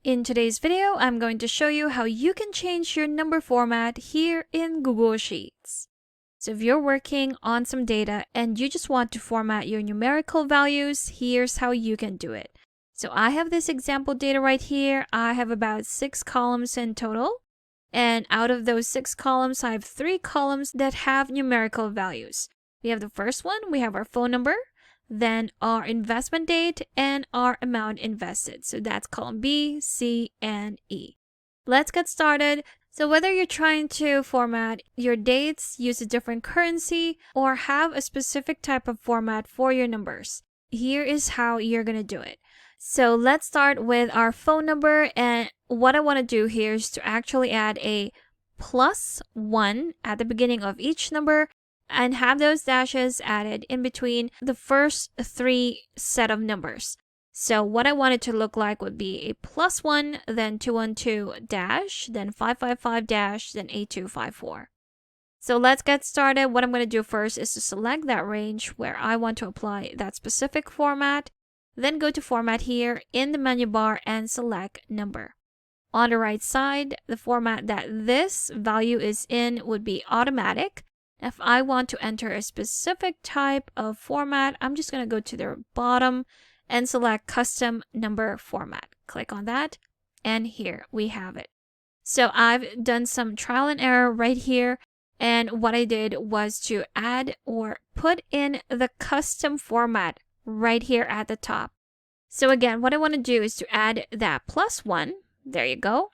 In today's video, I'm going to show you how you can change your number format here in Google Sheets. So if you're working on some data and you just want to format your numerical values, here's how you can do it. So I have this example data right here. I have about 6 columns in total. And out of those 6 columns, I have 3 columns that have numerical values. We have the first one, we have our phone number, then our investment date, and our amount invested. So that's column B, C, and E. Let's get started. So whether you're trying to format your dates, use a different currency, or have a specific type of format for your numbers, here is how you're going to do it. So let's start with our phone number, and what I want to do here is to actually add a +1 at the beginning of each number and have those dashes added in between the first 3 set of numbers. So what I want it to look like would be a +1, then 212 dash, then 555 dash, then 8254. So let's get started. What I'm going to do first is to select that range where I want to apply that specific format. Then go to Format here in the menu bar and select Number. On the right side, the format that this value is in would be automatic. If I want to enter a specific type of format, I'm just going to go to the bottom and select Custom Number Format. Click on that, and here we have it. So I've done some trial and error right here, and what I did was to add or put in the custom format right here at the top. So again, what I want to do is to add that +1. There you go.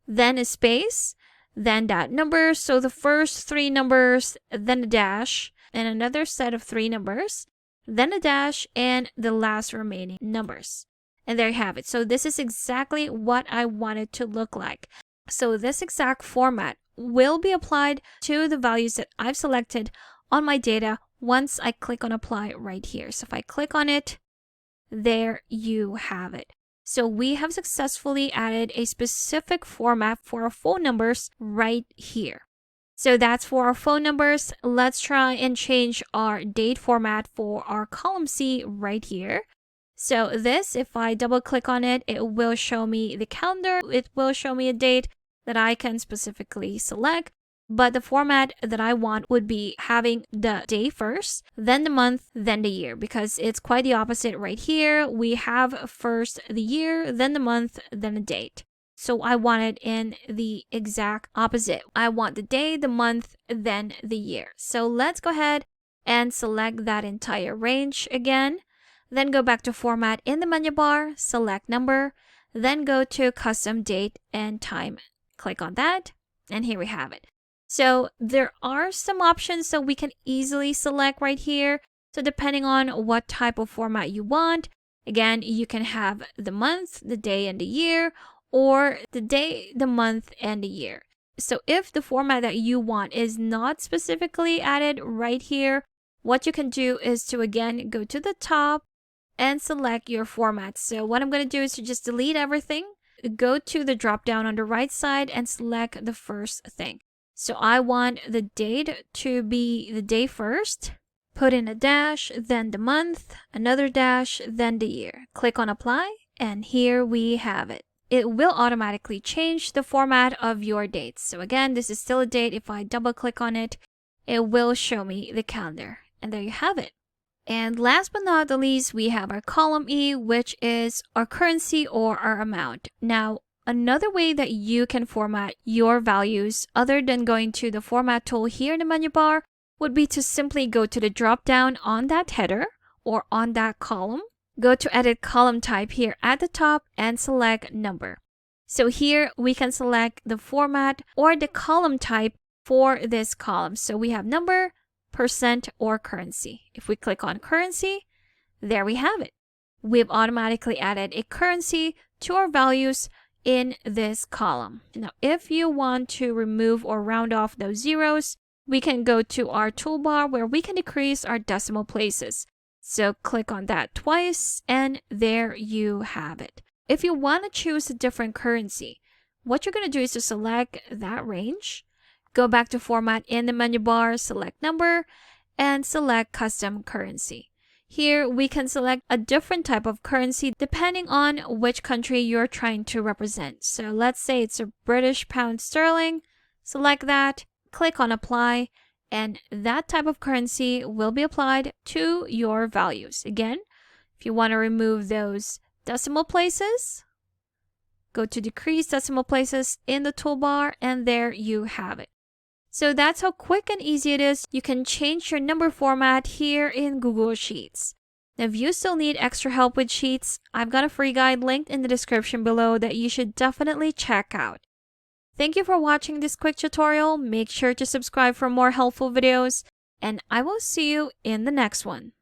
Then a space. Then that number, so the first 3 numbers, then a dash, and another set of 3 numbers, then a dash, and the last remaining numbers. And there you have it. So this is exactly what I want it to look like. So this exact format will be applied to the values that I've selected on my data once I click on Apply right here. So if I click on it, there you have it. So we have successfully added a specific format for our phone numbers right here. So that's for our phone numbers. Let's try and change our date format for our column C right here. So this, if I double click on it, it will show me the calendar. It will show me a date that I can specifically select. But the format that I want would be having the day first, then the month, then the year, because it's quite the opposite right here. We have first the year, then the month, then the date. So I want it in the exact opposite. I want the day, the month, then the year. So let's go ahead and select that entire range again. Then go back to Format in the menu bar, select Number, then go to Custom Date and Time. Click on that, and here we have it. So there are some options that we can easily select right here. So depending on what type of format you want, again, you can have the month, the day, and the year, or the day, the month, and the year. So if the format that you want is not specifically added right here, what you can do is to again go to the top and select your format. So what I'm going to do is to just delete everything, go to the drop down on the right side and select the first thing. So I want the date to be the day first, put in a dash, then the month, another dash, then the year. Click on Apply, and here we have it. It will automatically change the format of your dates. So again, this is still a date. If I double click on it, it will show me the calendar. And there you have it. And last but not the least, we have our column E, which is our currency or our amount. Now, another way that you can format your values other than going to the Format tool here in the menu bar would be to simply go to the drop down on that header or on that column. Go to Edit Column Type here at the top and select Number. So here we can select the format or the column type for this column. So we have number, percent, or currency. If we click on currency, there we have it. We've automatically added a currency to our values in this column. Now, if you want to remove or round off those zeros, we can go to our toolbar where we can decrease our decimal places. So click on that twice, and there you have it. If you want to choose a different currency, what you're going to do is to select that range, go back to Format in the menu bar, select Number, and select Custom Currency. Here, we can select a different type of currency depending on which country you're trying to represent. So let's say it's a British pound sterling. Select that, click on apply, and that type of currency will be applied to your values. Again, if you want to remove those decimal places, go to decrease decimal places in the toolbar, and there you have it. So that's how quick and easy it is. You can change your number format here in Google Sheets. Now, if you still need extra help with Sheets, I've got a free guide linked in the description below that you should definitely check out. Thank you for watching this quick tutorial. Make sure to subscribe for more helpful videos, and I will see you in the next one.